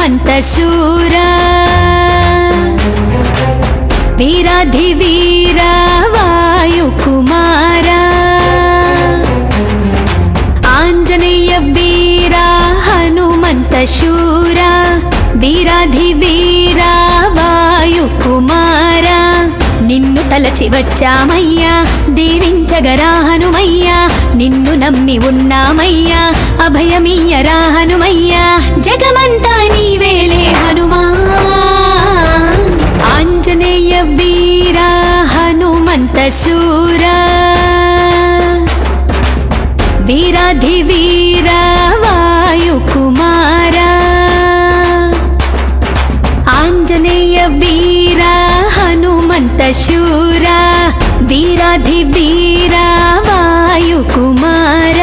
హనుమంత శూర వీరాధివీర వాయుకుమార ఆంజనేయ వీర హనుమంత శూర వీరాధివీర వాయుకుమార నిన్ను తలచి వచ్చామయ్యా దీవించగరా హనుమయ్యా నిన్ను నమ్మి ఉన్నామయ్యా అభయమియ్యరా హనుమయ్యా జగమంతా నీవేలే హనుమా ఆంజనేయ వీర హనుమంత శూర వీరాధివీర వాయుకుమార ఆంజనేయ వీర హనుమంత శూర వీరాధివీర వాయుకుమార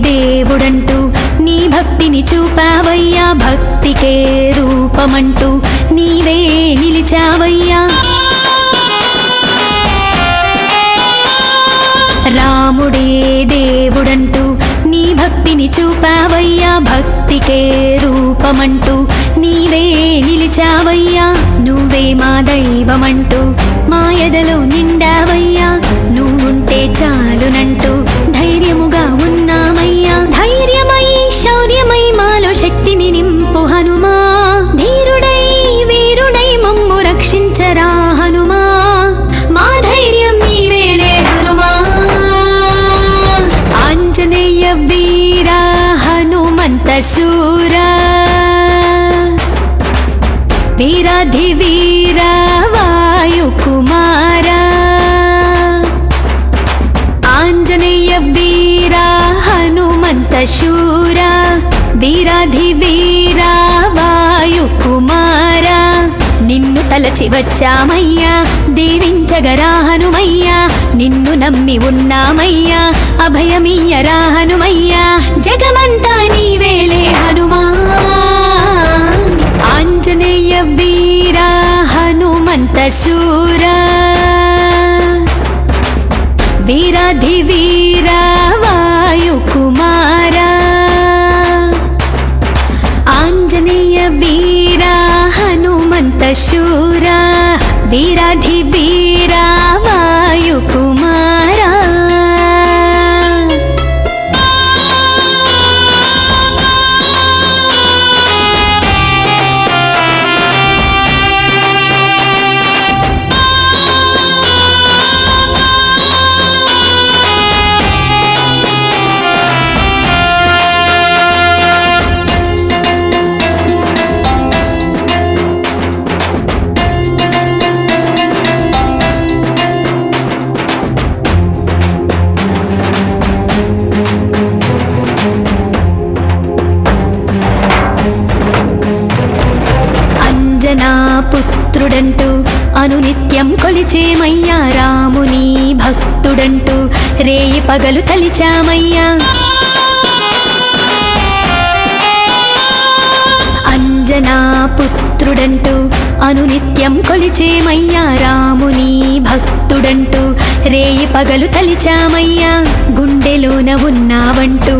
దేవుడంటూ నీ భక్తిని చూపావయ్యా భక్తికే రూపమంటూ నీవే నిలిచావయ్యా రాముడే దేవుడంటూ నీ భక్తిని చూపావయ్యా భక్తికే రూపమంటూ నీవే నిలిచావయ్యా నువ్వే మా దైవమంటూ మా ఎదలో నిండావయ్యా నువ్వుంటే చాలునంటూ ధైర్యముగా ఉన్నామయ్యా ధైర్యమై శౌర్యమై మాలో శక్తిని నింపు హనుమా ధీరుడై వీరుడై మమ్ము రక్షించరా హనుమా మా ధైర్యం నీవేలే హనుమా ఆంజనేయ వీర హనుమంత శూర వీరాధివీర వాయుకుమార ఆంజనేయ వీర హనుమంత శూర వీరాధివీర వాయుకుమార నిన్ను తలచి వచ్చామయ్యా దీవించగరా హనుమయ్యా నిన్ను నమ్మి ఉన్నామయ్యా అభయమియ్యరా హనుమయ్యా జగమంతా నీవేలే హనుమా ఆంజనేయ వీర హనుమంత శూర వీరాధివీర వాయుకుమార ఆంజనేయ వీర హనుమంత శూర వీరాధివీర వాయుకుమార పుత్రుడంటూ అనునిత్యం కొలిచేమయ్యా రాముని భక్తుడంటూ రేయి పగలు తలిచామయ్యా అంజనా పుత్రుడంటూ అనునిత్యం కొలిచేమయ్యా రాముని భక్తుడంటూ రేయి పగలు తలిచామయ్యా గుండెలోన ఉన్నావంటూ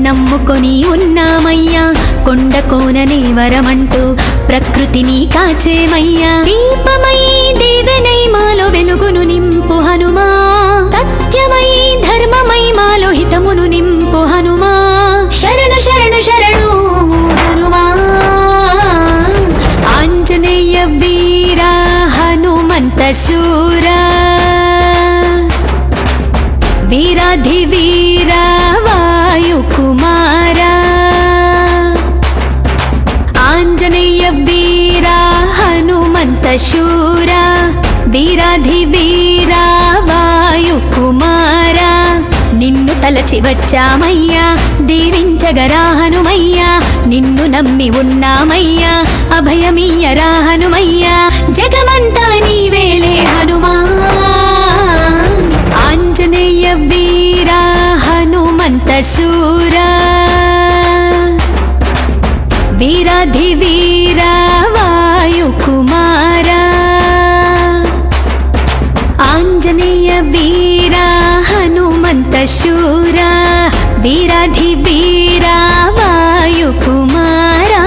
నమ్ముకొని ఉన్నామయ్యా కొండ కోననే వరమంటూ ప్రకృతిని కాచేమయ్యా దీపమై దేవనై మాలో వెలుగును నింపు హనుమా సత్యమై ధర్మమై మాలో హితమును నింపు హనుమా శరణు శరణు శరణు హనుమా ఆంజనేయ వీర హనుమంత శూర వీరాధివీర వాయుకుమార ఆంజనేయ వీర హనుమంత శూర వీరాధివీర తలచి వచ్చామయ్యా దీవించగరా హనుమయ్యా నిన్ను నమ్మి ఉన్నామయ్యా అభయమీయరా హనుమయ్యా జగమంతా నీవేలే హనుమా ఆంజనేయ వీరా హనుమంత శూరా వీరాధివీరా వాయుకుమారా ఆంజనేయ వీరా హనుమంత శూరా వీరాధివీరా వాయుకుమారా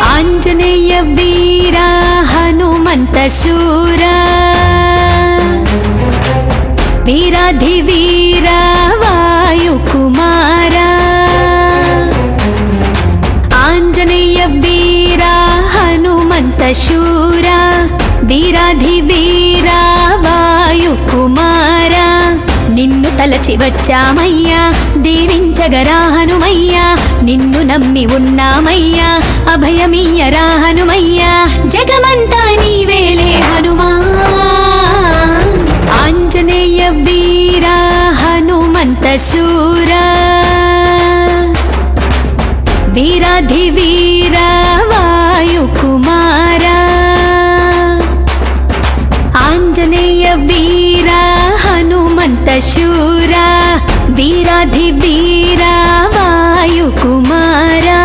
ఆంజనేయ వీరా హనుమంత శూరా వీరాధివీరా వాయుకుమారా ఆంజనేయ వీరా హనుమంత శూరా వీరాధివీరా వాయుకుమారా నిన్ను తలచి వచ్చామయ్యా దీవించగరా హనుమయ్యా నిన్ను నమ్మి ఉన్నామయ్యా అభయమీయరా హనుమయ్యా జగమంతా నీవేలే హనుమా ఆంజనేయ వీరా హనుమంత శూరా వీరాధివీరా వాయుకుమారా ఆంజనేయ వీరా హనుమంత శూరా వీరాధివీరా వాయుకుమారా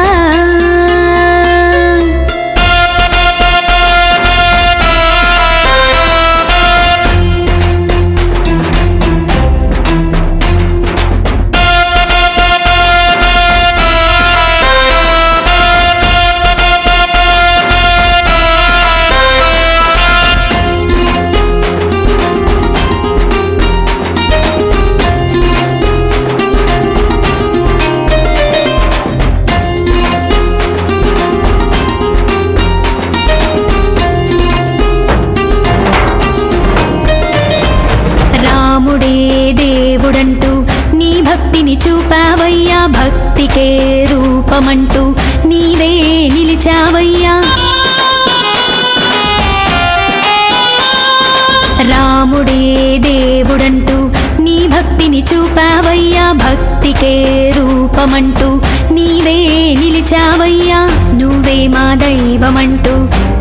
దేవుడంటూ నీ భక్తిని చూపావయ్యా భక్తికే రూపమంటూ నీవే నిలిచావయ్యా రాముడే దేవుడంటూ నీ భక్తిని చూపావయ్యా భక్తికే రూపమంటూ నీవే నిలిచావయ్యా నువ్వే మా దైవమంటూ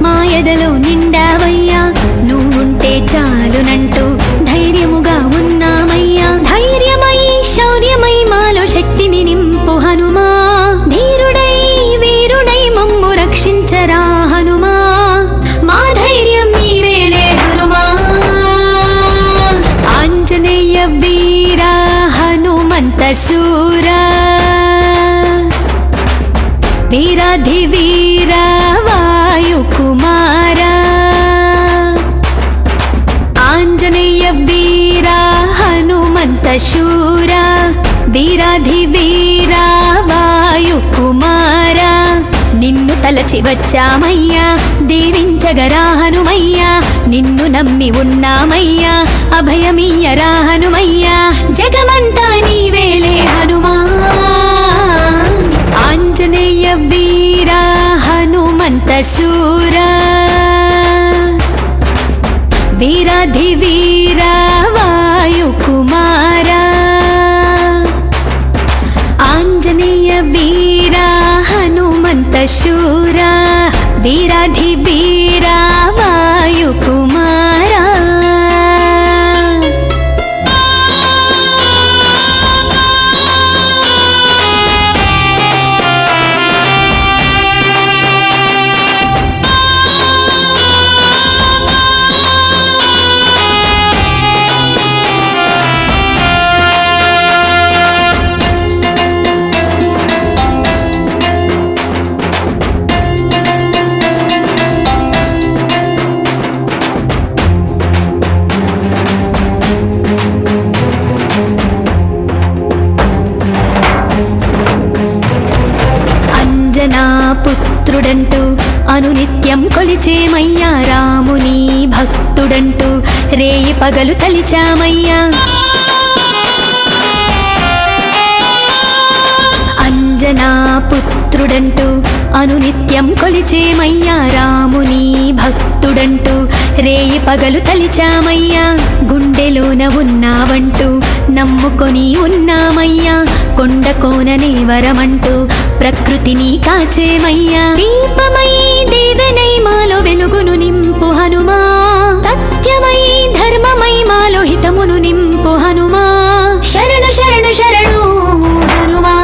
మా ఎదలో నిండావయ్యా నువ్వుంటే చాలునంటూ ధైర్యముగా ఉన్నామయ్యా ధైర్యమై శౌర్యమై మాలో శక్తిని నింపు హనుమా ధీరుడై వీరుడై మమ్ము రక్షించరా హనుమా మా ధైర్యం నీవేలే హనుమా ఆంజనేయ వీరా హనుమంత శూరా వీరాధివీరా వాయుకుమారా ఆంజనేయ వీరా హనుమంత శూరా వీరాధివీరా వాయుకుమారా నిన్ను తలచి వచ్చామయ్యా దీవించగరా హనుమయ్యా నిన్ను నమ్మి ఉన్నామయ్యా అభయమీయరా హనుమయ్యా జగమంతా నీవేలే హనుమా ఆంజనేయ వీరా హనుమంత శూరా వీరాధివీరా వాయుకుమారా ఆంజనేయ వీరా హనుమంత శూరా వీరాధివీరా వాయుకుమారా దేవుడంటూ అనునిత్యం కొలిచేమయ్యా రాముని భక్తుడంటూ రేయి పగలు తలిచామయ్యా అంజనా పుత్రుడంటూ అనునిత్యం కొలిచేమయ్యా రాముని భక్తుడంటూ రేయి పగలు తలిచామయ్యా గుండెలోన ఉన్నావంటూ నమ్ముకొని ఉన్నామయ్యా కొండ కోననే వరమంటూ ప్రకృతిని కాచేమయ్యా దీపమై దేవనై మాలో వెలుగును నింపు హనుమా సత్యమై ధర్మమై మాలో హితమును నింపు హనుమా శరణు శరణు శరణు హనుమా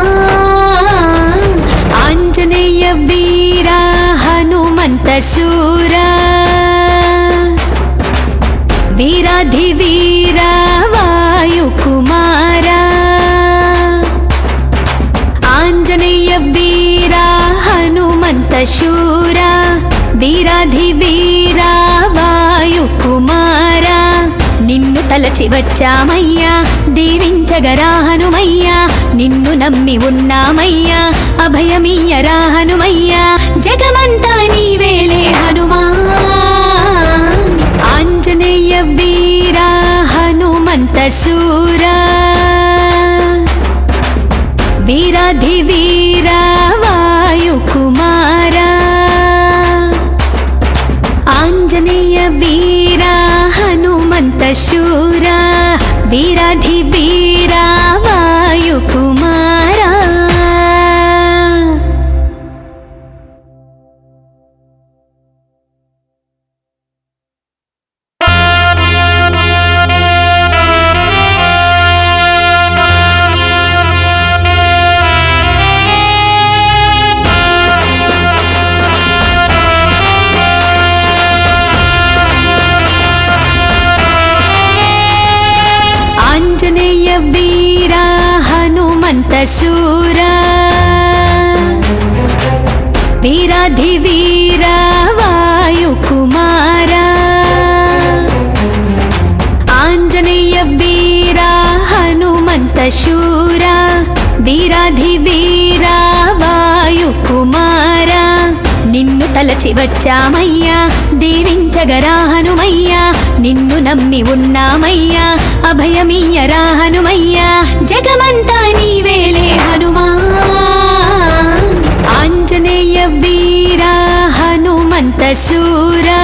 ఆంజనేయ వీరా హనుమంత శూరా వీరాధి వీరా వాయుకుమారా ఆంజనేయ వీరా హనుమంత శూరా వీరాధి వీరా వాయుకుమారా నిన్ను తలచి వచ్చామయ్యా దీవించగరా హనుమయ్యా నిన్ను నమ్మి ఉన్నామయ్యా అభయమియ్యరా హనుమయ్యా జగమంతా నీవేలే హనుమా ఆంజనేయ వీరా హనుమంత శూరా వీరాధి వీరా వాయుకుమారా ఆంజనేయ వీరా హనుమంత శూరా వీరాధి వీరా వాయుకుమారా ఆంజనేయ వీరా హనుమంత శూరా వీరాధి వీరా వాయుకుమారా ఆంజనేయ వీరా హనుమంత శూరా వీరాధి వీరా వాయుకుమారా నిన్ను తలచి వచ్చామయ్యా దీవించగరా హనుమయ్యా నిన్ను నమ్మి ఉన్నామయ్యా అభయమియ్యరా హనుమయ్యా జగమంతా నీవేలే హనుమా ఆంజనేయ వీరా హనుమంత శూరా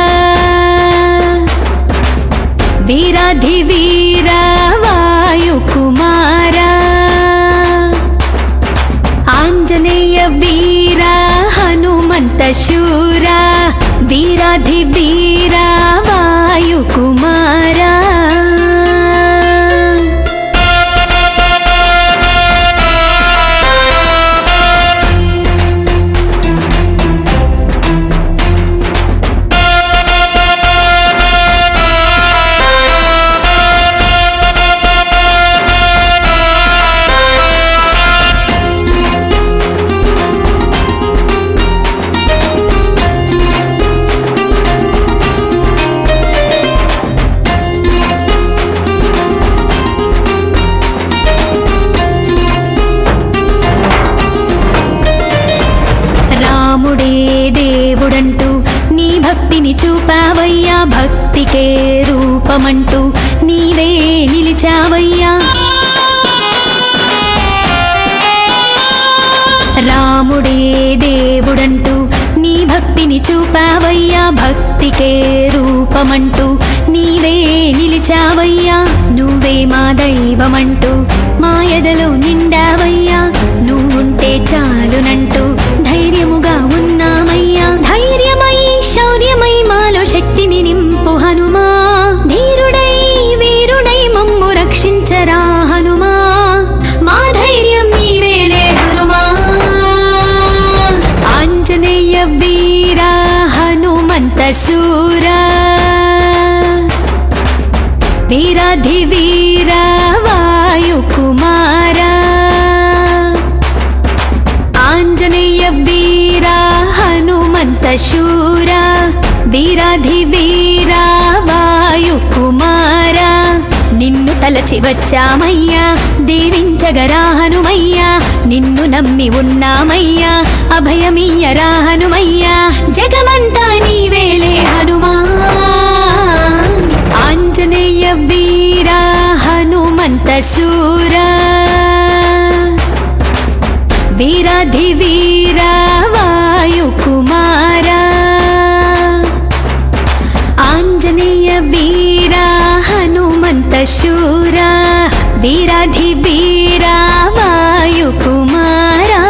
వీరాధి వీరా వాయుకుమారా ఆంజనేయ వీరా హనుమంత శూరా వీరాధి వీరా వాయుకుమారా దేవుడంటూ నీ భక్తిని చూపావయ్యా భక్తికే రూపమంటూ నీవే నిలిచావయ్యా రాముడే దేవుడంటూ నీ భక్తిని చూపావయ్యా భక్తికే రూపమంటూ నీవే నిలిచావయ్యా నువ్వే మా దైవమంటూ మా ఎదలో నిండావయ్యా నువ్వుంటే చాలునంటూ ధైర్యముగా ఉన్నామయ్యా ధైర్యమై శౌర్యమై మాలో శక్తిని నింపు హనుమా ధీరుడై వీరుడై మమ్ము రక్షించరా హనుమా మా ధైర్యం నీవేలే హనుమా ఆంజనేయ వీరా హనుమంత శూరా వీరాధి వీరా వాయుకుమారా ఆంజనేయ వీరా హనుమంత శూరా వీరాధి వీరా వాయుకుమారా నిన్ను తల తలచి వచ్చామయ్యా దీవించగరా హనుమయ్యా నిన్ను నమ్మి ఉన్నామయ్యా అభయమియ్యరా హనుమయ్యా జగమంతా నీవేలే హనుమా ఆంజనేయ వీరా హనుమంత శూరా వీరాధివీరా వాయుకుమారా ఆంజనేయ వీరా హనుమంత శూరా వీరాధివీరా వాయుకుమారా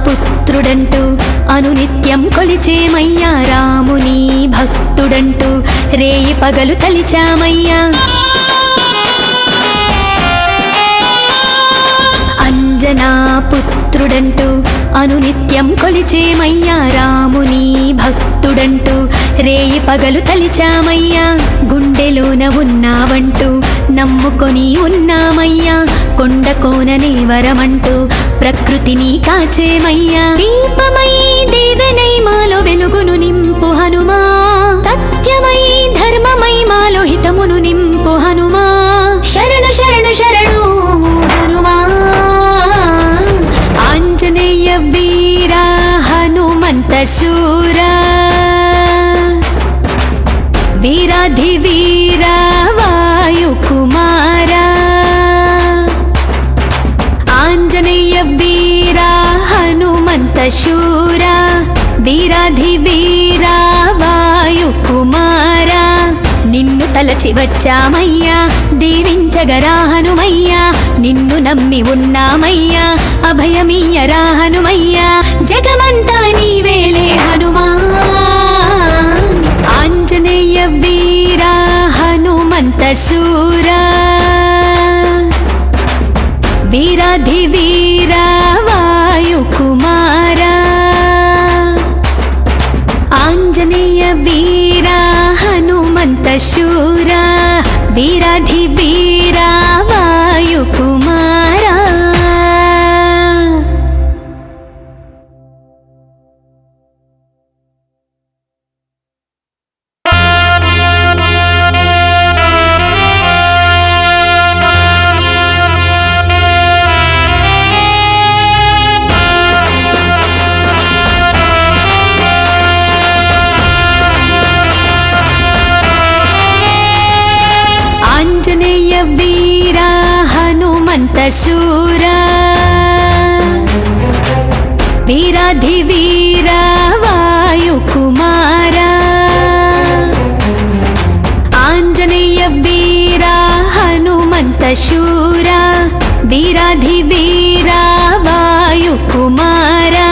పుత్రుడంటూ అనునిత్యం కొలిచేమయ్యా రాముని భక్తుడంటూ రేయి పగలు తలిచామయ్యా అంజనా పుత్రుడంటూ అనునిత్యం కొలిచేమయ్యా రాముని భక్తుడంటూ రేయి పగలు తలిచామయ్యా గుండెలోన ఉన్నావంటూ నమ్ముకొని ఉన్నామయ్యా కొండ కోననే వరమంటూ ప్రకృతిని కాచేమయ్యా దీపమై దేవనై మాలో వెలుగును నింపు హనుమా సత్యమై ధర్మమై మాలో హితమును నింపు హనుమా శరణు శరణు శరణు హనుమా ఆంజనేయ వీరా హనుమంత శూరా వీరాధివీరా వాయుకుమారా ఆంజనేయ వీరా హనుమంత శూరా వీరాధివీరా వాయుకుమారా నిన్ను తలచి వచ్చామయ్యా దీవించగరా హనుమయ్యా నిన్ను నమ్మి ఉన్నామయ్యా అభయమియ్యరా హనుమయ్యా జగమంతా నీవేలే హనుమా ఆంజనేయ వీరా హనుమంత శూరా వీరాధివీరా వాయుకుమారా ఆంజనేయ వీరా హనుమంత శూరా వీరాధివీరా వాయుకుమారా ఆంజనేయ వీరా హనుమంత శూరా వీరాధివీరా వాయుకుమారా ఆంజనేయ వీరా హనుమంత శూరా వీరాధివీరా వాయుకుమారా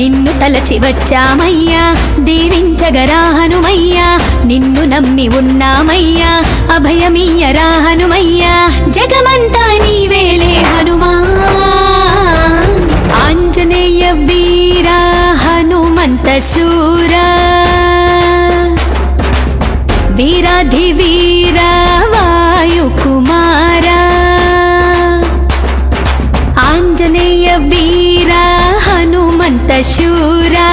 నిన్ను తలచి వచ్చామయ్యా దీవించగరా హనుమయ్యా నిన్ను నమ్మి ఉన్నామయ్యా అభయమియ్యరా హనుమయ్యా జగమంతా నీవేలే హనుమా ఆంజనేయ వీరా హనుమంత శూరా వీరాధివీరా వాయుకుమారా ఆంజనేయ వీరా హనుమంత శూరా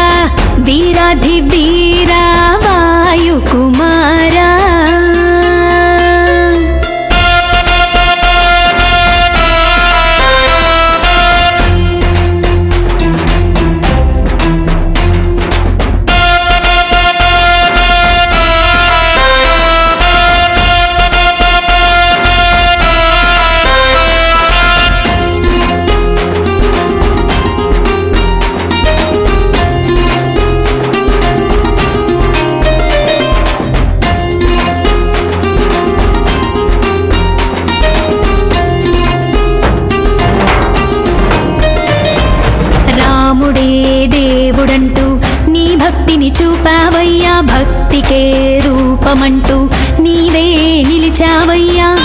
వీరాధివీరా వాయుకుమారా భక్తికే రూపమంటూ నీవే నిలిచావయ్యా.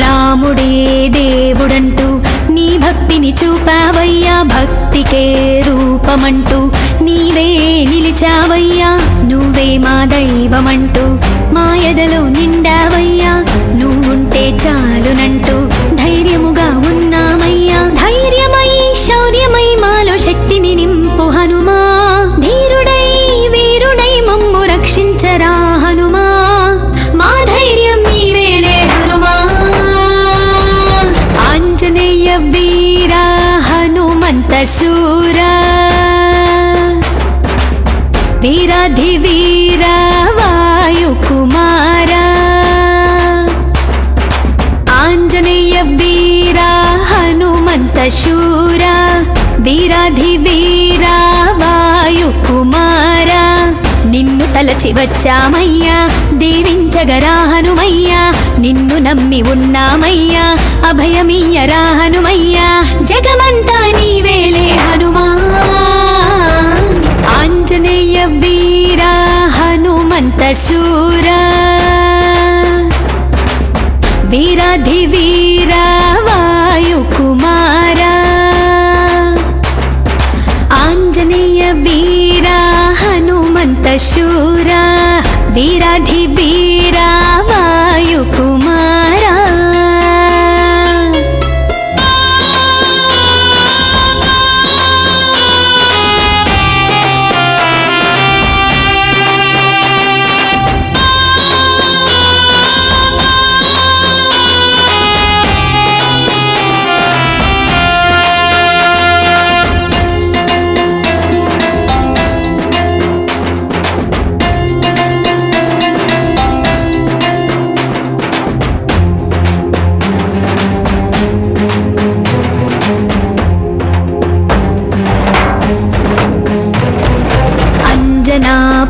రాముడే దేవుడంటూ నీ భక్తిని చూపావయ్యా. భక్తికే రూపమంటూ నీవే నిలిచావయ్యా. నువ్వే మా దైవమంటూ మా ఎదలో నిండావయ్యా. నువ్వుంటే చాలునంటూ ధైర్యముగా ఉన్నామయ్యా. ధైర్యమై శౌర్యమై మాలో శక్తిని నింపు హనుమా. ధీరుడై వీరుడై మమ్ము రక్షించరా హనుమా. మా ధైర్యం నీవేలే హనుమా. ఆంజనేయ వీర హనుమంత శూర వీరాధివీర వాయుకుమార. ఆంజనేయ వీర హనుమంత శూర వీరాధివీర వాయుకుమార. నిన్ను తలచి వచ్చామయ్యా, దీవించగరా హనుమయ్యా. నిన్ను నమ్మి ఉన్నామయ్యా, అభయమీయరా హనుమయ్యా. జగమంతా నీవేలే హనుమా. ఆంజనేయ వీర హనుమంత శూర వీరాధివీర వాయుకుమార. ఆంజనేయ వీర హనుమంత శూర వీరాధివీర వాయుకుమార.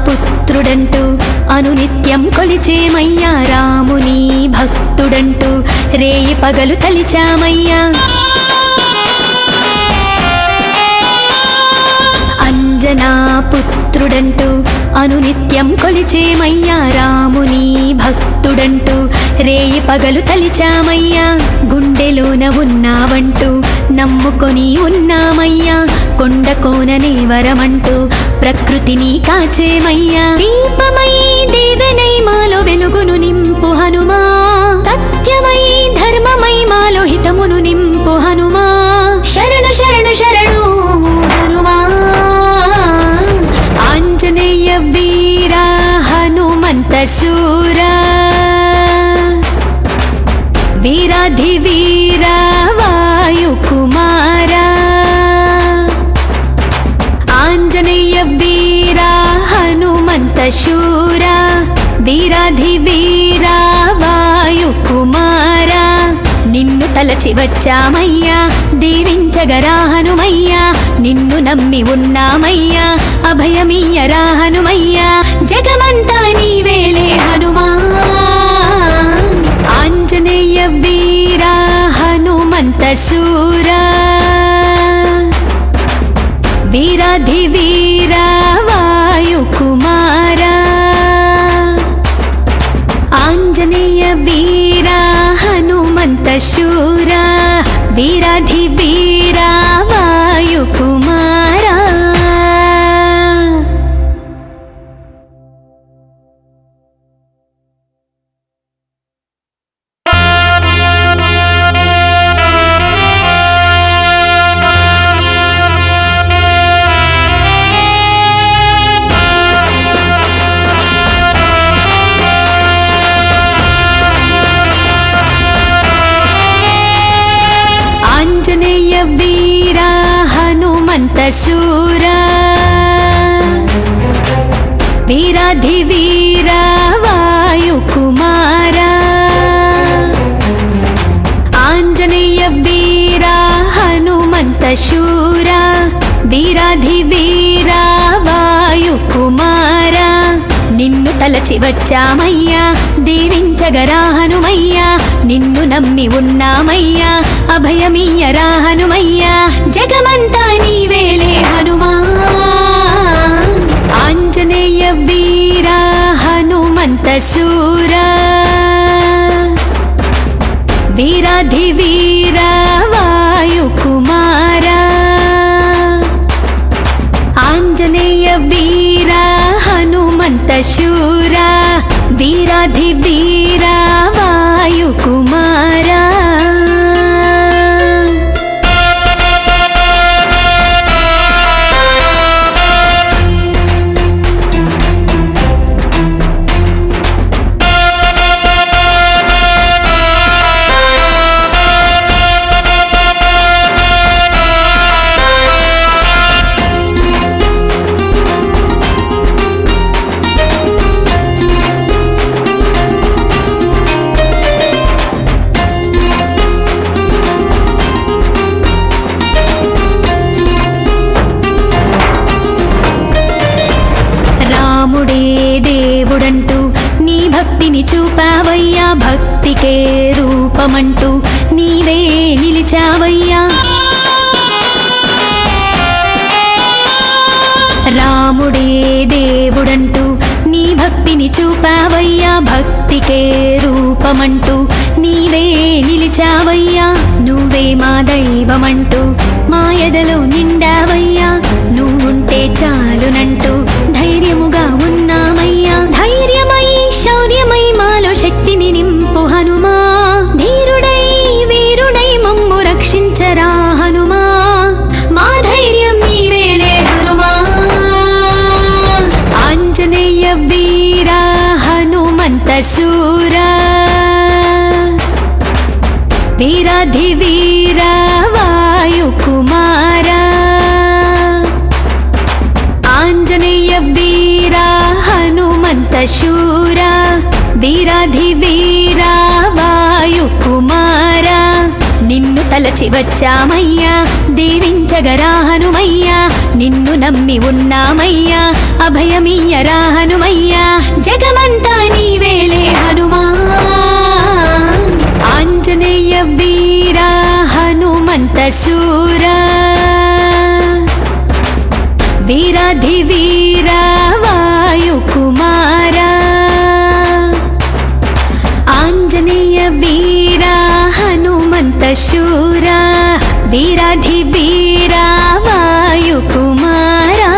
పుత్రుడంటూ అనునిత్యం కొలిచేమయ్యా. రాముని భక్తుడంటూ రేయి పగలు తలిచామయ్యా. అంజనా పుత్రుడంటూ అనునిత్యం కొలిచేమయ్యా. రాముని భక్తుడంటూ రేయి పగలు తలిచామయ్యా. గుండెలోన ఉన్నావంటూ నమ్ముకొని ఉన్నామయ్యా. కొండ కోననే వరమంటూ ప్రకృతిని కాచేమయ్యా. దీపమై దేవనై మాలో వెలుగును నింపు హనుమా. సత్యమై ధర్మమై మాలో హితమును నింపు హనుమా. శరణు శరణు శరణు హనుమా. ఆంజనేయ వీర హనుమంత శూర వీరాధివీర వాయుకుమార. ఆంజనేయ వీర హనుమంత శూర వీరాధివీర వాయుకుమార. నిన్ను తలచి వచ్చామయ్యా, దీవించగరా హనుమయ్యా. నిన్ను నమ్మి ఉన్నామయ్యా, అభయమీయరా హనుమయ్యా. జగమంతా నీవేలే హనుమా. ఆంజనేయ వీర హనుమంత శూర వీరాధివీర వాయుకుమార. ఆంజనేయ వీర హనుమంత శూర వీరాధివీర వాయుకుమార. ఆంజనేయ వీర హనుమంత శూర వీరాధివీర వాయుకుమార. ఆంజనేయ వీర హనుమంత శూర వీరాధివీర వాయుకుమార. నిన్ను తలచి తలచి వచ్చామయ్యా దీవించగరా హనుమయ్యా నిన్ను నమ్మి ఉన్నామయ్యా అభయమియ్యరా హనుమయ్యా జగమంతా నీవేలే హనుమా ఆంజనేయ వీరా హనుమంత శూరా వీరాధివీరా వాయుకుమారా ఆంజనేయ వీరా హనుమంత శూరా వీరాధివీరా వాయుకుమారా దేవుడంటూ నీ భక్తిని చూపావయ్యా భక్తికే రూపమంటూ నీవే నిలిచావయ్యా రాముడే దేవుడంటూ నీ భక్తిని చూపావయ్యా భక్తికే రూపమంటూ నీవే నిలిచావయ్యా నువ్వే మా దైవమంటూ మా ఎదలో నిండావయ్యా నువ్వుంటే చాలునంటూ ధైర్యముగా ఉన్నామయ్యా ధైర్యమై శౌర్యమై మాలో శక్తిని నింపు హనుమా ధీరుడై వీరుడై మమ్ము రక్షించరా హనుమా మా ధైర్యం నీవేలే హనుమా ఆంజనేయ వీరా హనుమంత శూరా వీరాధివీరా వాయుకుమారా ఆంజనేయ వీరా హనుమంత శూరా వీరాధివీరా వాయుకుమారా నిన్ను తలచి వచ్చామయ్యా దీవించగరా హనుమయ్యా నిన్ను నమ్మి ఉన్నామయ్యా అభయమియ్యరా హనుమయ్యా జగమంతా నీవేలే హనుమా ఆంజనేయ వీరా హనుమంత శూరా వీరాధివీరా వాయుకుమారా ఆంజనేయ వీరా హనుమంత శూరా వీరాధివీరా వాయుకుమారా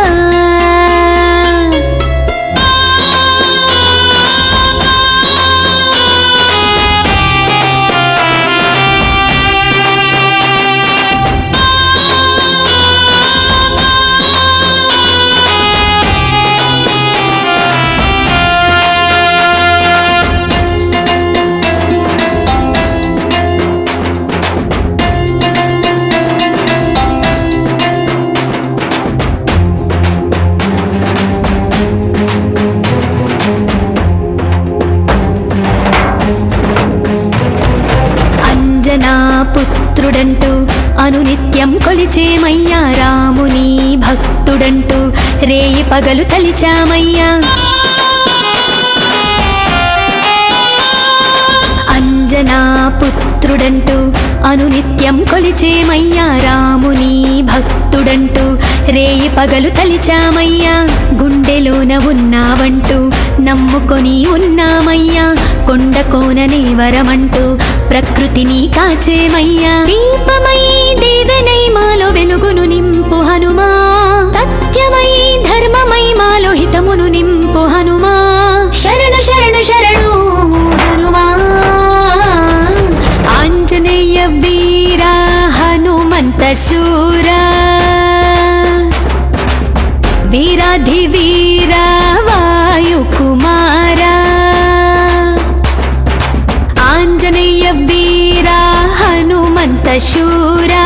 పుత్రుడంటూ అనునిత్యం కొలిచేమయ్యా రాముని భక్తుడంటూ రేయి పగలు తలిచామయ్యా అంజనా పుత్రుడంటూ అనునిత్యం కొలిచేమయ్యా రాముని భక్తుడంటూ రేయి పగలు తలిచామయ్యా గుండెలోన ఉన్నావంటూ నమ్ముకొని ఉన్నామయ్యా కొండ కోననే వరమంటూ ప్రకృతిని కాచేమయ్యా దీపమై దేవనై మాలో వెలుగును నింపు హనుమా సత్యమై ధర్మమై మాలో హితమును నింపు హనుమా శరణు శరణు శరణు హనుమా ఆంజనేయ వీరా హనుమంత శూరా వీరాధివీరా వాయుకుమారా ఆంజనేయ వీరా హనుమంత శూరా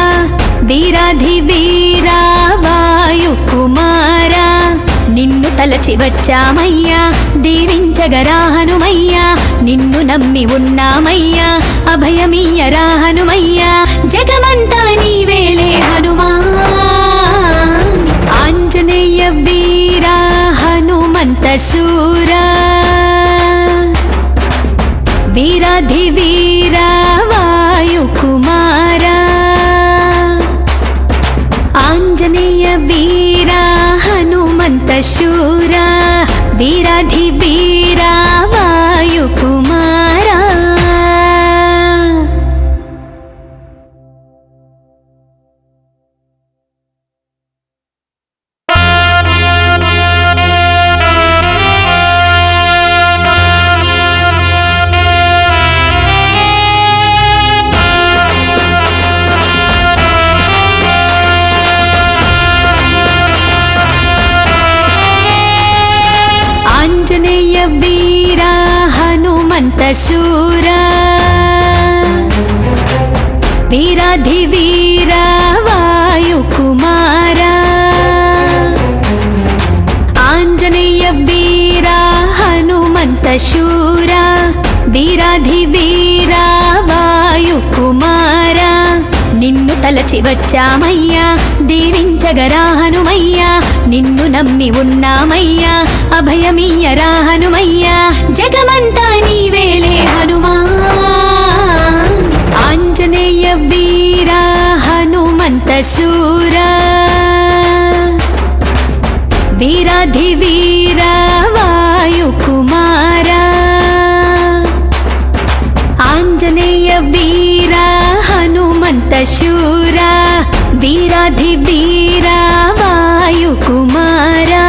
వీరాధివీరా వాయుకుమారా నిన్ను తలచి వచ్చామయ్యా దీవించగరా హనుమయ్యా నిన్ను నమ్మి ఉన్నామయ్యా అభయమియ్యరా హనుమయ్యా జగమంతా నీవేలే హనుమా ఆంజనేయ వీరా హనుమంత శూరా వీరాధివీరా వాయుకుమారా ఆంజనేయ వీరా హనుమంత శూరా వీరాధివీరా వాయుకుమారా ఆంజనేయ వీరా హనుమంత శూరా వీరాధివీరా వాయుకుమారా ఆంజనేయ వీరా హనుమంత శూరా వీరాధివీరా వాయుకుమారా నిన్ను తలచి వచ్చామయ్యా దీవించగరా హనుమయ్యా నిన్ను నమ్మి ఉన్నామయ్యా అభయమీయరా హనుమయ్యా జగమంతా నీవేలే హనుమా ఆంజనేయ వీరా హనుమంత శూరా వీరాధివీరా వాయుకుమారా ఆంజనేయ వీరా హనుమంత శూరా వీరాధివీరా వాయుకుమారా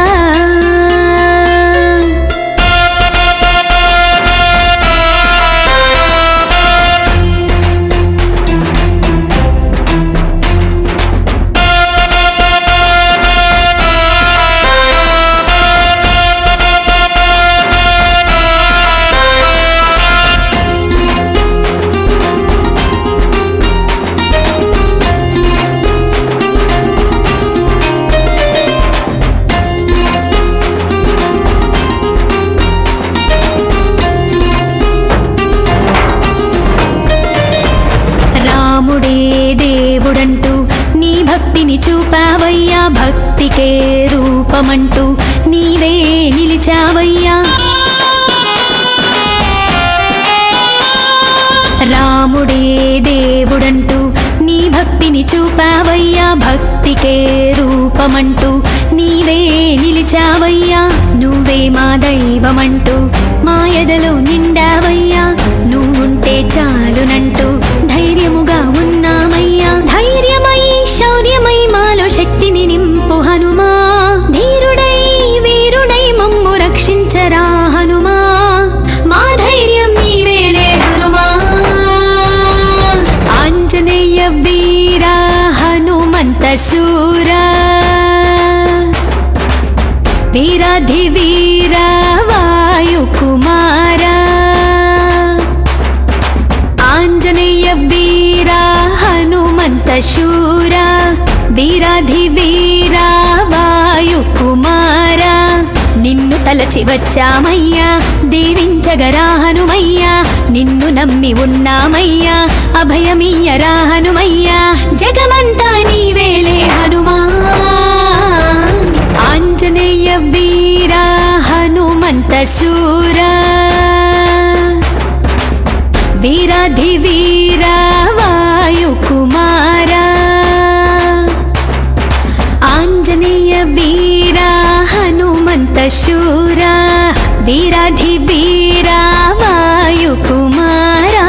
దేవుడంటూ నీ భక్తిని చూపావయ్యా భక్తికే రూపమంటూ నీవే నిలిచావయ్యా రాముడే దేవుడంటూ నీ భక్తిని చూపావయ్యా భక్తికే రూపమంటూ నీవే నిలిచావయ్యా నువ్వే మా దైవమంటూ మా ఎదలో నిండావయ్యా నువ్వుంటే చాలునంటూ ధైర్యముగా ఉన్నామయ్యా ధైర్యమై శౌర్యమై మాలో శక్తిని నింపు హనుమా ధీరుడై వీరుడై మమ్ము రక్షించరా హనుమా మా ధైర్యం నీవేలే హనుమా ఆంజనేయ వీరా హనుమంత శూరా వీరాధివీరా వాయుకుమారా ఆంజనేయ వీరా హనుమంత శూరా వీరాధివీరా వాయుకుమారా నిన్ను తలచి వచ్చామయ్యా దీవించగరా హనుమయ్యా నిన్ను నమ్మి ఉన్నామయ్యా అభయమీయరా హనుమయ్యా జగమంతా నీవేలే హనుమా ఆంజనేయ వీరా హనుమంత శూరా వీరాధివీరా వాయుకుమారా ఆంజనేయ వీరా హనుమంత శూరా వీరాధివీరా వాయుకుమారా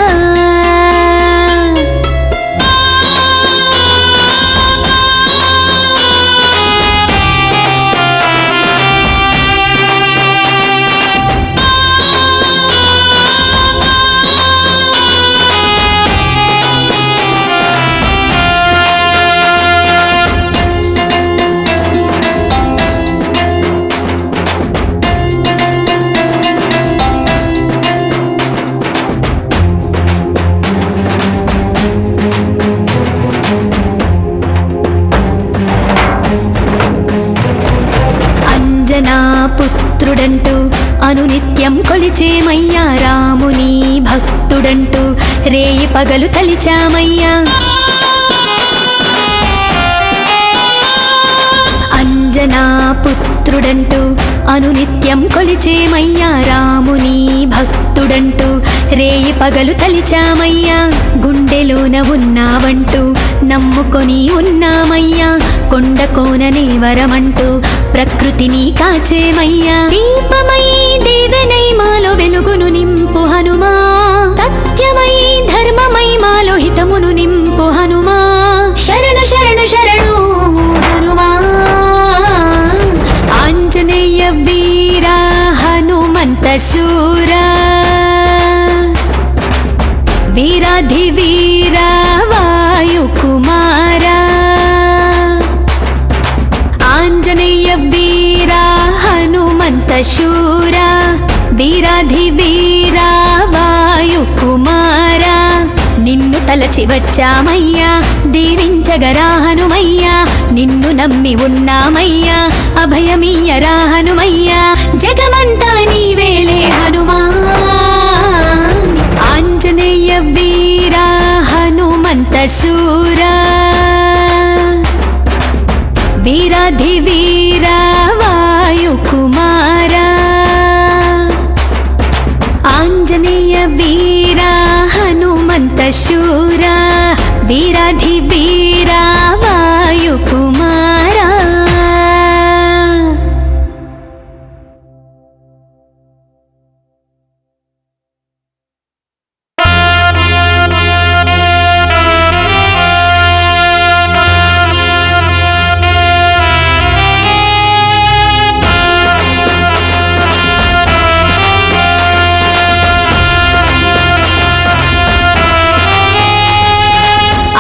పుత్రుడంటూ అనునిత్యం కొలిచేమయ్యా రాముని భక్తుడంటూ రేయి పగలు తలిచామయ్యా అంజనా పుత్రుడంటూ అనునిత్యం కొలిచేమయ్యా రాముని భక్తుడంటూ రేయి పగలు తలిచామయ్యా గుండెలోన ఉన్నావంటూ నమ్ముకొని ఉన్నామయ్యా కొండ కోననే వరమంటూ ప్రకృతిని కాచేమయ్యా దీపమై దేవనై మాలో వెలుగును నింపు హనుమా సత్యమై ధర్మమై మాలో హితమును నింపు హనుమా శరణు శరణు శరణు హనుమా ఆంజనేయ వీర హనుమంత శూర వీరాధి వీర వాయుకుమార ఆంజనేయ వీర హనుమంత శూర వీరాధి వీర వాయుకుమార నిన్ను తలచి వచ్చామయ్యా దీవించగరా హనుమయ్యా నిన్ను నమ్మి ఉన్నామయ్యా అభయమీయరా హనుమయ్యా జగమంతా నీవేలే హనుమా ఆంజనేయ వీర హనుమంత శూర వీరాధి వీర వాయుకుమార ఆంజనేయ వీర హనుమంత శూర వీరాధి వీర వాయుకుమార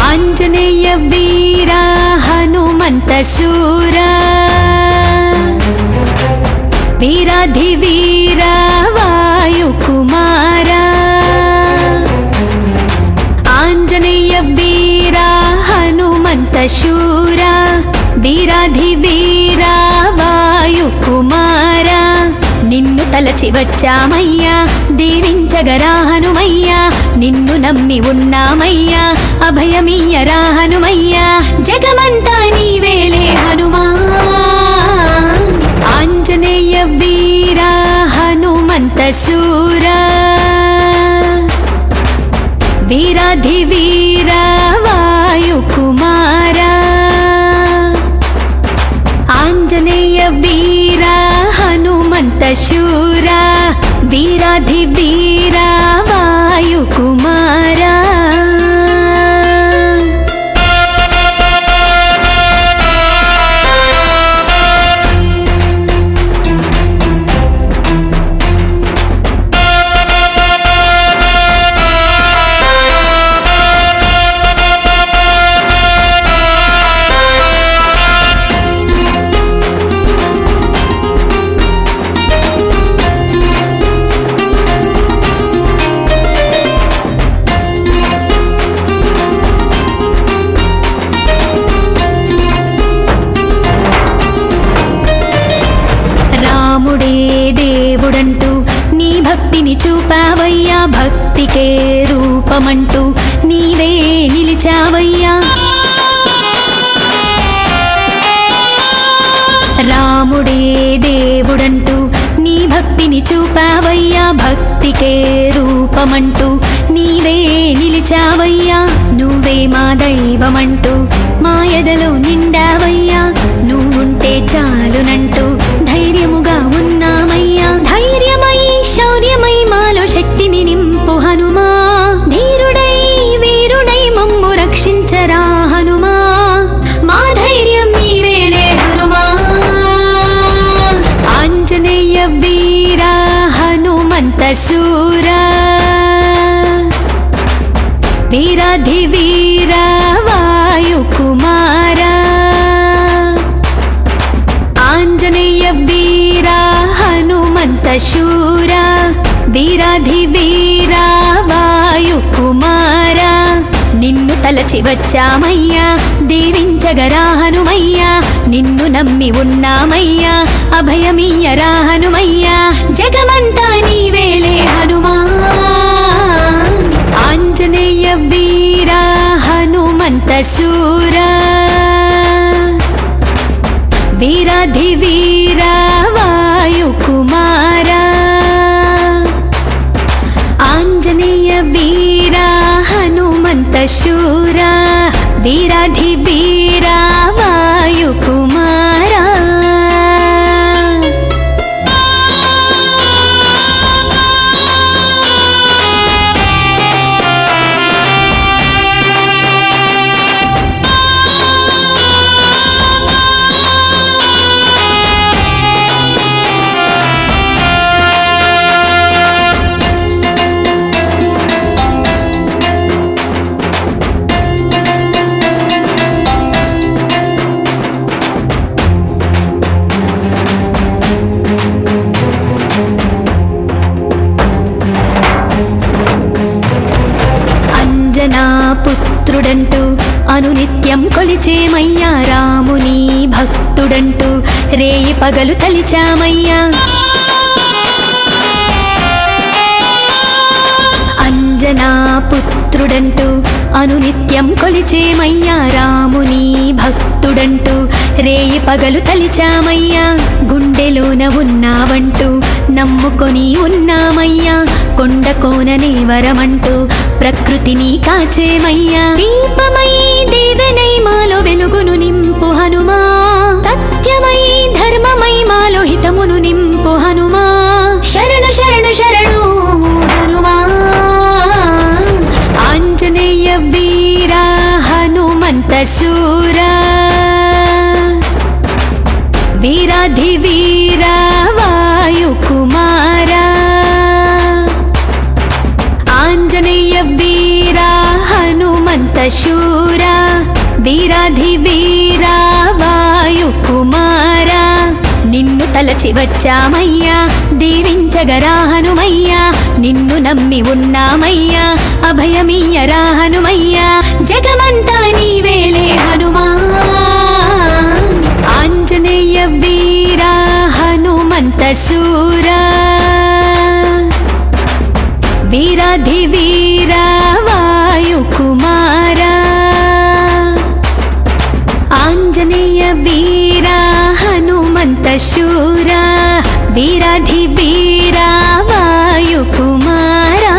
ఆంజనేయ వీర హనుమంత శూర వీరాధి వీర వాయుకుమార ఆంజనేయ వీర హనుమంత శూర వీరాధి వీర వాయుకుమార నిన్ను తలచి వచ్చామయ్యా దీవించగరా హనుమయ్యా నిన్ను నమ్మి ఉన్నామయ్యా అభయమీయరా హనుమయ్యా జగమంతా నీవేలే హనుమా ఆంజనేయ వీర హనుమంత శూర వీరాధి వీర వాయుకుమార ఆంజనేయ వీర హనుమంత శూర వీరాధి వీర వాయుకుమార దేవుడంటూ నీ భక్తిని చూపావయ్యా భక్తికే రూపమంటూ నీవే నిలిచావయ్యా రాముడే దేవుడంటూ నీ భక్తిని చూపావయ్యా భక్తికే రూపమంటూ నీవే నిలిచావయ్యా నువ్వే మా దైవమంటూ మా ఎదలో నిండావయ్యా నువ్వుంటే చాలునంటూ ధైర్యముగా ఉన్నామయ్యా ధైర్యమై శౌర్యమై మాలో శక్తిని నింపు హనుమా ధీరుడై వీరుడై మమ్ము రక్షించరా హనుమా మా ధైర్యం నీవేలే హనుమా ఆంజనేయ వీర హనుమంత శూర వీరాధి వీర వాయుకుమార ఆంజనేయ వీర హనుమంత శూర వీరాధి వీర వాయుకుమార నిన్ను తలచి వచ్చామయ్యా దీవించగరా హనుమయ్యా నిన్ను నమ్మి ఉన్నామయ్యా అభయమీయరా హనుమయ్యా జగమంతా నీవేలే హనుమా ఆంజనేయ వీర హనుమంత శూర వీరాధి వీర వాయుకుమార ఆంజనేయ శూరా వీరాధివీరా వాయుకుమారా పుత్రుడంటూ అనునిత్యం కొలిచేమయ్యా రాముని భక్తుడంటూ రేయి పగలు తలిచామయ్యా అంజనా పుత్రుడంటూ అనునిత్యం కొలిచేమయ్యా రాముని భక్తుడంటూ రేయి పగలు తలిచామయ్యా గుండెలోన ఉన్నావంటూ నమ్ముకొని ఉన్నామయ్యా కొండ కోననే వరమంటూ ప్రకృతిని కాచేమయ్యా దీపమై దేవనై మాలో వెలుగును నింపు హనుమా సత్యమై ధర్మమై మాలో హితమును నింపు హనుమా శరణు శరణు శరణు హనుమా ఆంజనేయ వీరా హనుమంత శూరా వీరాధివీరా వాయుకుమారా ఆంజనేయ వీరా హనుమంత శూరా వీరాధివీరా వాయుకుమారా నిన్ను తలచి వచ్చామయ్యా దీవించగరా హనుమయ్యా నిన్ను నమ్మి ఉన్నామయ్యా అభయమీయరా హనుమయ్యా జగమంతా నీవేలే హనుమా ఆంజనేయ వీరా హనుమంత శూరా వీరాధివీరా వాయుకుమారా ఆంజనేయ వీరా హనుమంత శూరా వీరాధివీరా వాయుకుమారా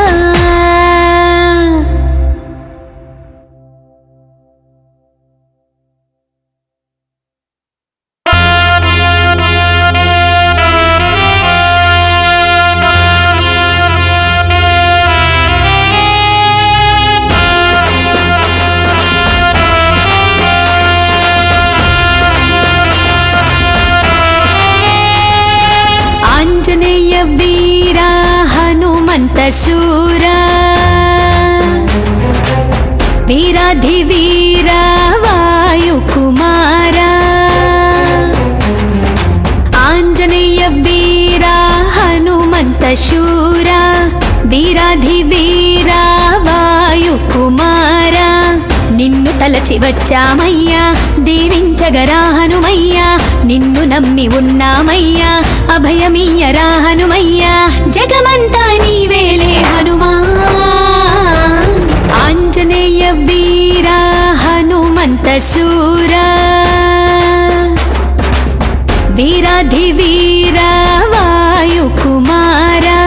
ఆంజనేయ వీరా హనుమంత శూరా వీరాధివీరా వాయుకుమారా ఆంజనేయ వీరా హనుమంత శూరా వీరాధివీరా వాయుకుమారా నిన్ను తలచి వచ్చామయ్యా దీవించగరా హనుమయ్యా నిన్ను నమ్మి ఉన్నామయ్యా అభయమీయరా హనుమయ్యా జగమంతా నీవేలే హనుమా ఆంజనేయ వీరా హనుమంత శూరా వీరాధివీరా వాయుకుమారా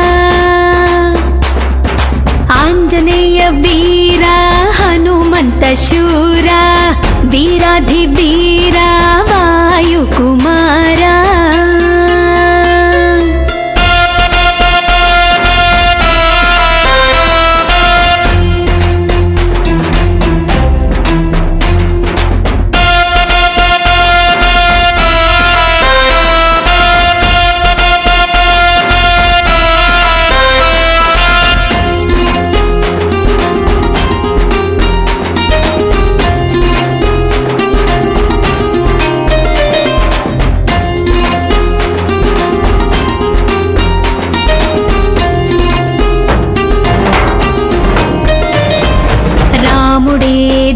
ఆంజనేయ వీరా హనుమంత శూరా వీరాధివీరా వాయుకుమారా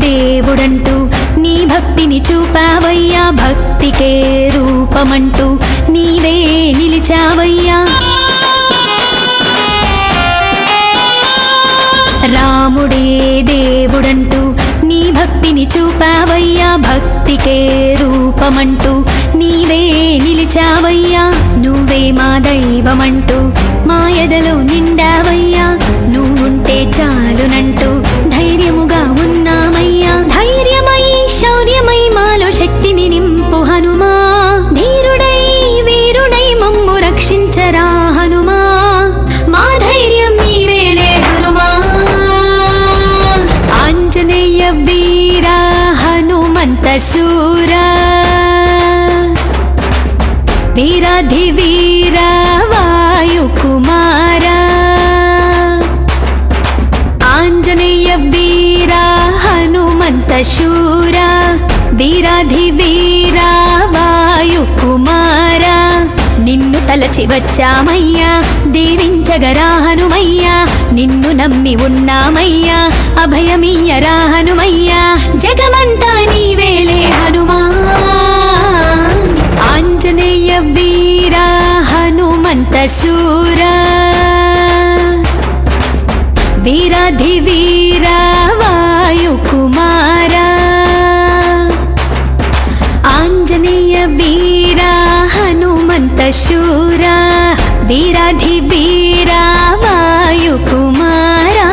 దేవుడంటూ నీ భక్తిని చూపావయ్యా భక్తికే రూపమంటూ నీవే నిలిచావయ్యా రాముడే దేవుడంటూ నీ భక్తిని చూపావయ్యా భక్తికే రూపమంటూ నీవే నిలిచావయ్యా నువ్వే మా దైవమంటూ మా ఎదలో నిండావయ్యా నువ్వుంటే చాలునంటూ ధైర్యముగా शूरा वीराधिवीरा वायुकुमारा आञ्जनेय वीरा हनुमन्त शूरा वीराधिवीरा वायुकुमारा నిన్ను తలచి వచ్చామయ్యా దీవించగరా హనుమయ్యా నిన్ను నమ్మి ఉన్నామయ్యా అభయమియ్యరా హనుమయ్యా జగమంతా నీవేలే హనుమా ఆంజనేయ వీరా హనుమంత శూరా వీరాధివీరా వాయుకుమారా ఆంజనేయ వీరా హనుమంత శూరా వీరాధివీరా వాయుకుమారా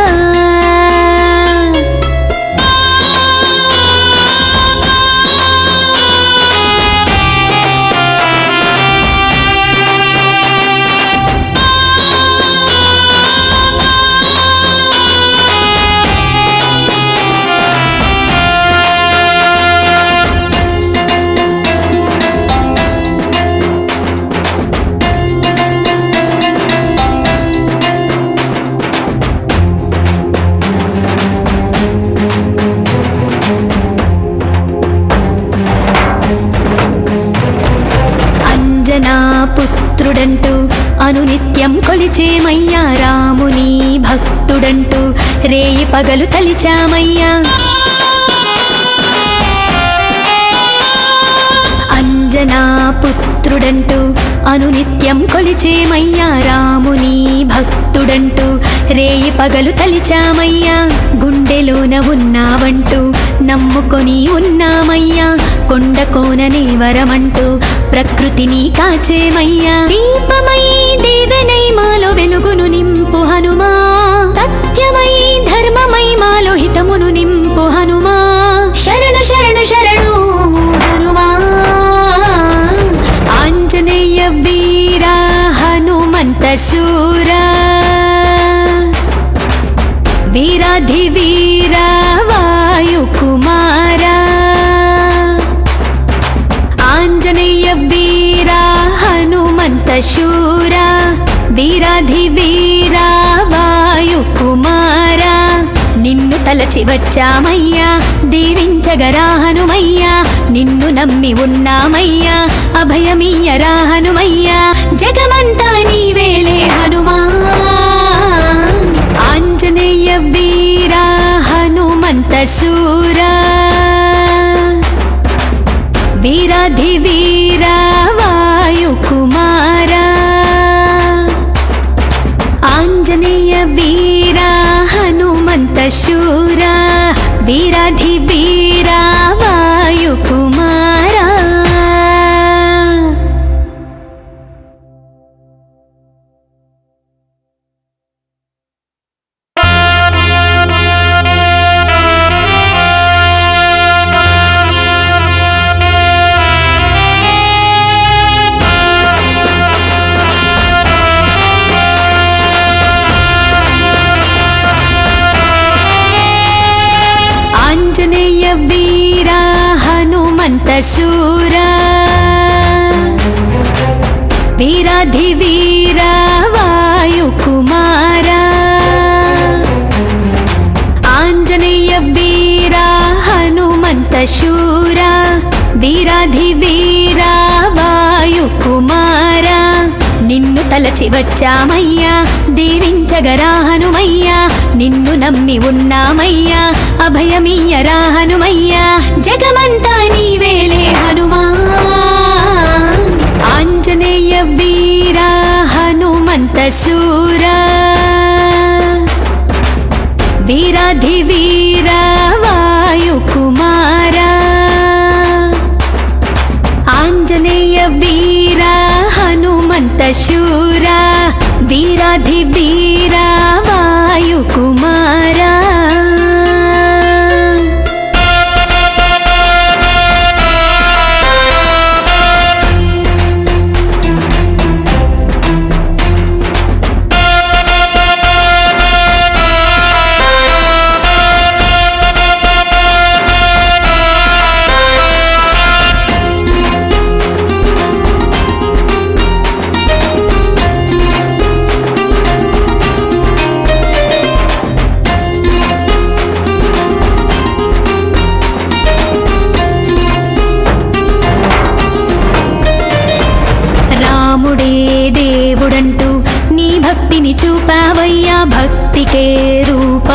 పుత్రుడంటూ అనునిత్యం కొలిచేమయ్యా రాముని భక్తుడంటూ రేయి పగలు తలిచామయ్యా అంజనా పుత్రుడంటూ అనునిత్యం కొలిచేమయ్యా రాముని భక్తుడంటూ రేయి పగలు తలిచామయ్యా గుండెలోన ఉన్నావంటూ నమ్ముకొని ఉన్నామయ్యా కొండ కోననే వరమంటూ ప్రకృతిని కాచేమయ్యా దీపమై దేవనై మాలో వెలుగును నింపు హనుమా సత్యమై ధర్మమై మాలో హితమును నింపు హనుమా శరణు శరణు శరణు హనుమా ఆంజనేయ వీరా హనుమంత శూరా వీరాధివీరా వాయుకుమారా ఆంజనేయ వీరా హనుమంత శూరా వీరాధివీరా వాయుకుమారా నిన్ను తలచి వచ్చామయ్యా దీవించగరా హనుమయ్యా నిన్ను నమ్మి ఉన్నామయ్యా అభయమియ్యరా హనుమయ్యా జగమంతా నీవేలే హనుమా ఆంజనేయ వీరా హనుమంత శూరా వీరాధివీరా వాయుకుమారా ఆంజనేయ వీరా హనుమంత శూరా వీరాధివీరా వాయుకుమారా ఆంజనేయ వీరా హనుమంత శూరా వీరాధివీరా వాయుకుమారా ఆంజనేయ వీరా హనుమంత శూరా వీరాధివీరా వాయుకుమారా నిన్ను తలచి వచ్చామయ్యా దీవించగరా హనుమయ్యా నిన్ను నమ్మి ఉన్నామయ్యా అభయమియ్యరా హనుమయ్యా జగమంతా నీవేలే హనుమా ఆంజనేయ వీరా హనుమంత శూరా వీరాధివీరా వాయుకుమారా ఆంజనేయ వీరా హనుమంత శూరా వీరాధివీరా వాయుకుమారా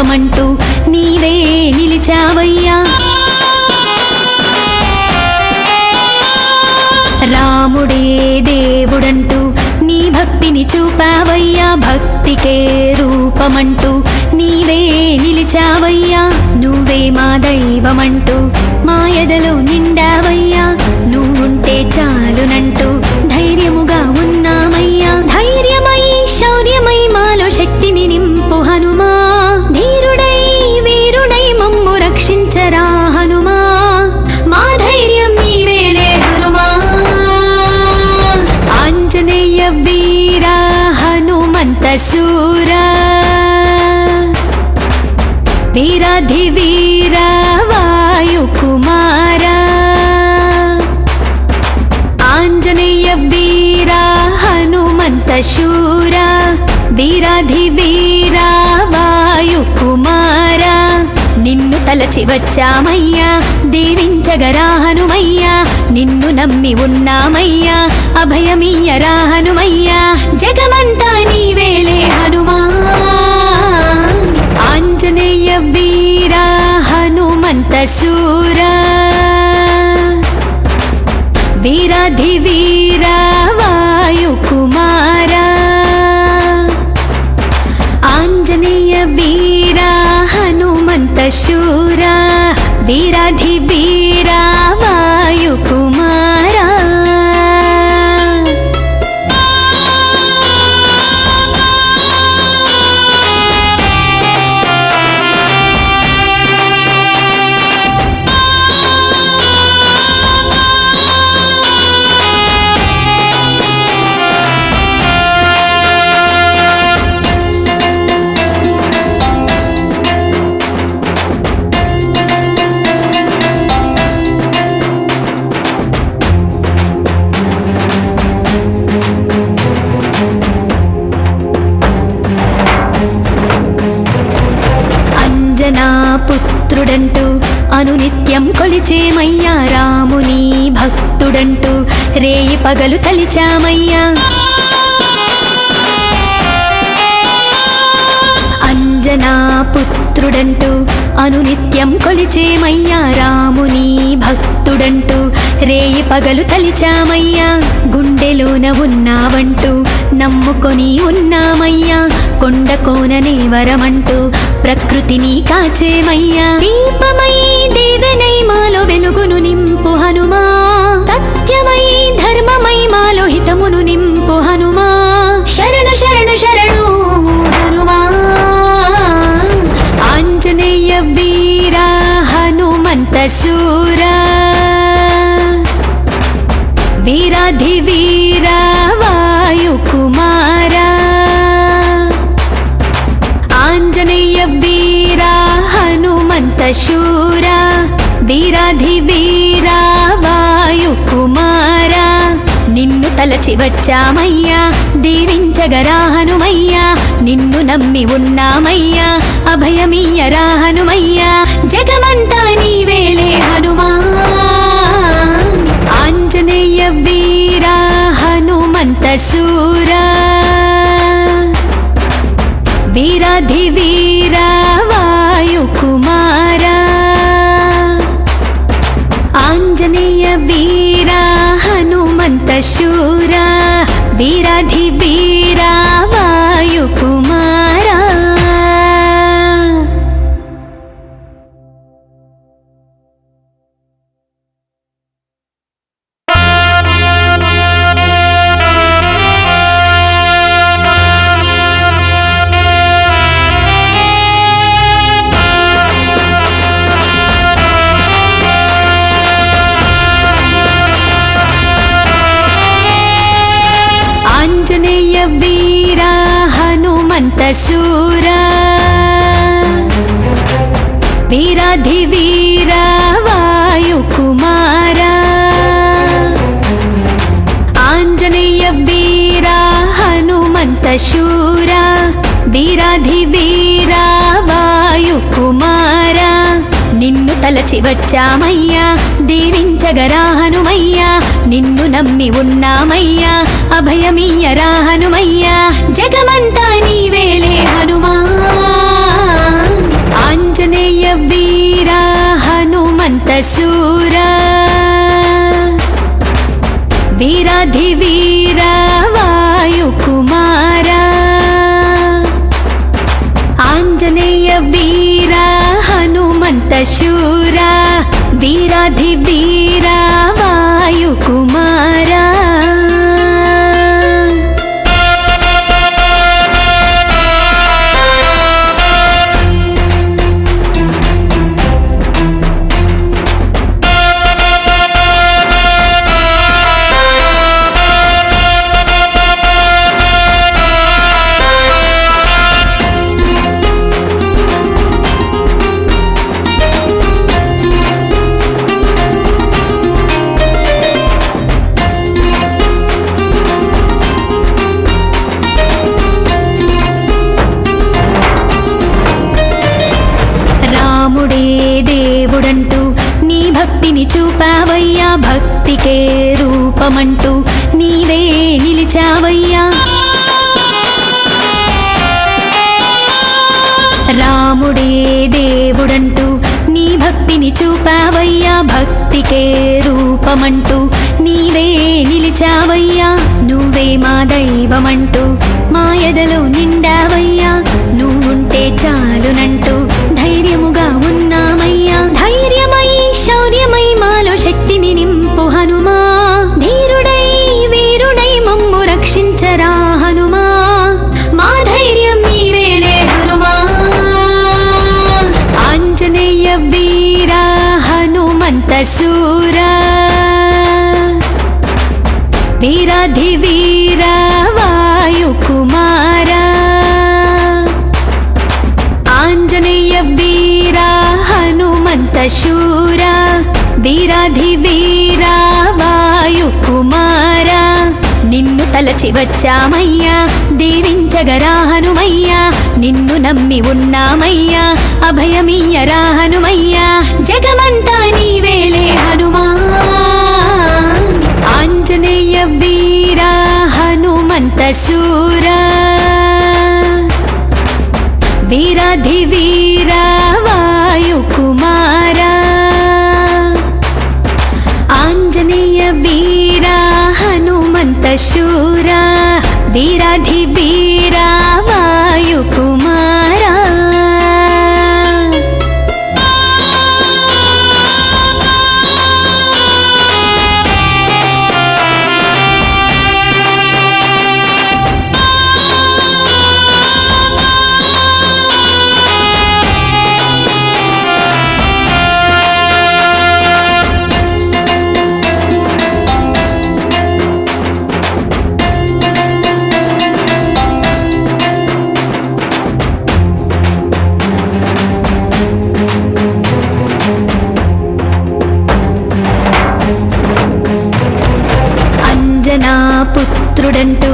రూపమంటూ నీవే నిలిచావయ్యా. రాముడే దేవుడంటూ నీ భక్తిని చూపావయ్యా. భక్తికే రూపమంటూ నీవే నిలిచావయ్యా. నువ్వే మా దైవమంటూ మా ఎదలో నిండావయ్యా. నువ్వుంటే చాలునంటూ ధైర్యముగా ఉన్నామయ్యా. ధైర్యమై శౌర్యమై మాలో శక్తిని నింపు హనుమా. ధీరుడై వీరుడై మమ్ము రక్షించరా హనుమా. మా ధైర్యం నీవేలే హనుమా. ఆంజనేయ వీరా హనుమంత శూరా వీరాధి వీరా వాయుకుమారా. ఆంజనేయ వీరా హనుమంత శూరా వీరాధి వీరా వాయుకుమారా. నిన్ను తలచి వచ్చామయ్యా, దీవించగరా హనుమయ్యా. నిన్ను నమ్మి ఉన్నామయ్యా, అభయమియ్యరా హనుమయ్యా. జగమంతా నీవేలే హనుమా. ఆంజనేయ వీరా హనుమంత శూరా వీరాధి వీరా వాయుకుమారా. ఆంజనేయ వీరా హనుమంత శూరా వీరాధి వీరా వాయుకుమారా. పుత్రుడంటూ అనునిత్యం కొలిచేమయ్యా. రాముని భక్తుడంటూ రేయి పగలు తలిచామయ్యా. అంజనా పుత్రుడంటూ అనునిత్యం కొలిచేమయ్యా. రాముని భక్తుడంటూ రేయి పగలు తలిచామయ్యా. గుండెలోన ఉన్నావంటూ నమ్ముకొని ఉన్నామయ్యా. కొండ కోననే వరమంటూ ప్రకృతిని కాచేమయ్యా. దీపమై దేవనై మాలో వెలుగును నింపు హనుమా. సత్యమై ధర్మమై మాలో హితమును నింపు హనుమా. శరణు శరణు శరణు హనుమా. ఆంజనేయ వీరా హనుమంత శూరా వీరాధి వీరా వాయుకుమారా. ఆంజనేయ వీరా హనుమంత శూరా వీరాధి వీరా వాయుకుమారా. నిన్ను తలచి వచ్చామయ్యా, దీవించగరా హనుమయ్యా. నిన్ను నమ్మి ఉన్నామయ్యా, అభయమియ్యరా హనుమయ్యా. జగమంతా నీవేలే హనుమా. ఆంజనేయ వీరా హనుమంత శూరా వీరాధి వీరా వాయుకుమారా. ఆంజనేయ వీరా హనుమంత శూరా వీరాధి వీరా వాయుకుమారా. ఆంజనేయ వీరా హనుమంత శూరా వీరాధి వీరా వాయుకుమారా. ఆంజనేయ వీరా హనుమంత శూరా వీరాధి వీరా వాయుకుమారా. నిన్ను తలచి వచ్చామయ్యా, దీవించగరా హనుమయ్యా. నిన్ను నమ్మి ఉన్నామయ్యా, అభయమియ్యరా హనుమయ్యా. జగమంతా నీవేలే హనుమా. శూర వీరాధివీర వాయుకుమార ఆంజనేయ వీర హనుమంత శూర వీరాధివీర వాయుకుమార దేవుడంటూ నీ భక్తిని చూపావయ్యా భక్తికే రూపమంటూ నీవే నిలిచావయ్యా రాముడే దేవుడంటూ నీ భక్తిని చూపావయ్యా భక్తికే రూపమంటూ నీవే నిలిచావయ్యా నువ్వే మా దైవమంటూ మా ఎదలో నిండావయ్యా నువ్వుంటే చాలునంటూ ధైర్యముగా ఉన్నామయ్యా ధైర్యమై శౌర్యమై మాలో శక్తిని నింపు హనుమా ధీరుడై వీరుడై మమ్ము రక్షించరా హనుమా మా ధైర్యం నీవేలే హనుమా ఆంజనేయ వీర హనుమంత శూర వీరాధివీర వాయుకుమార ఆంజనేయ వీర హనుమంత శూర వీరాధివీర వాయుకుమార నిన్ను తలచి వచ్చామయ్యా దీవించగరా హనుమయ్యా నిన్ను నమ్మి ఉన్నామయ్యా అభయమియ్యరా హనుమయ్యా జగమంతా నీవేలే హనుమా ఆంజనేయ వీర హనుమంత శూర వీరాధివీర వాయుకుమార ఆంజనేయ వీర హనుమంత శూర వీరాధివీర వాయుకుమార పుత్రుడంటూ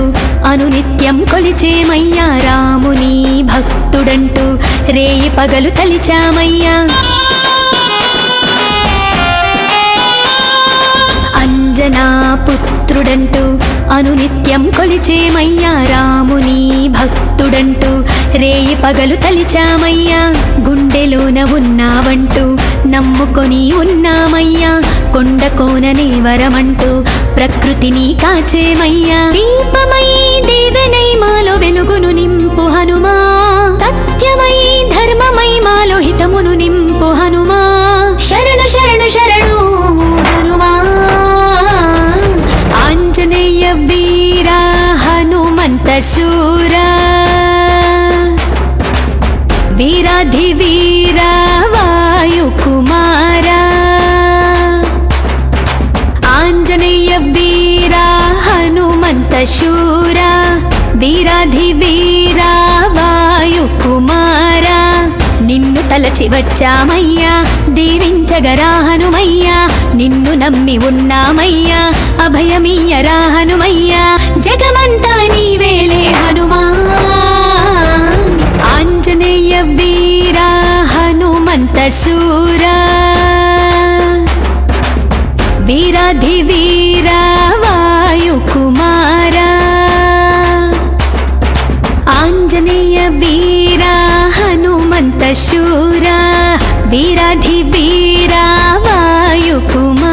అనునిత్యం కొలిచేమయ్యా రాముని భక్తుడంటూ రేయి పగలు తలిచామయ్యా అంజనా పుత్రుడంటూ అనునిత్యం కొలిచేమయ్యా రాముని భక్తుడంటూ రేయి పగలు తలిచామయ్యా గుండెలోన ఉన్నావంటూ నమ్ముకొని ఉన్నామయ్యా కొండ కోననే వరమంటూ ప్రకృతిని కాచేమయ్యా దీపమై దేవనై మాలో వెలుగును నింపు హనుమా సత్యమై ధర్మమై మాలో హితమును నింపు హనుమా శరణు శరణు శరణు హనుమా ఆంజనేయ వీర హనుమంత శూర వీరాధివీర వాయుకుమార ఆంజనేయ వీర హనుమంత శూర వీరాధివీర వాయుకుమార నిన్ను తలచి వచ్చామయ్యా దీవించగరా హనుమయ్యా నిన్ను నమ్మి ఉన్నామయ్యా అభయమియ్యరా హనుమయ్యా జగమంతా నీవేలే హనుమా ఆంజనేయ వీర హనుమంత శూర వీరాధివీర వాయుకుమార ఆంజనేయ వీర హనుమంత శూర వీరాధివీర వాయుకుమారా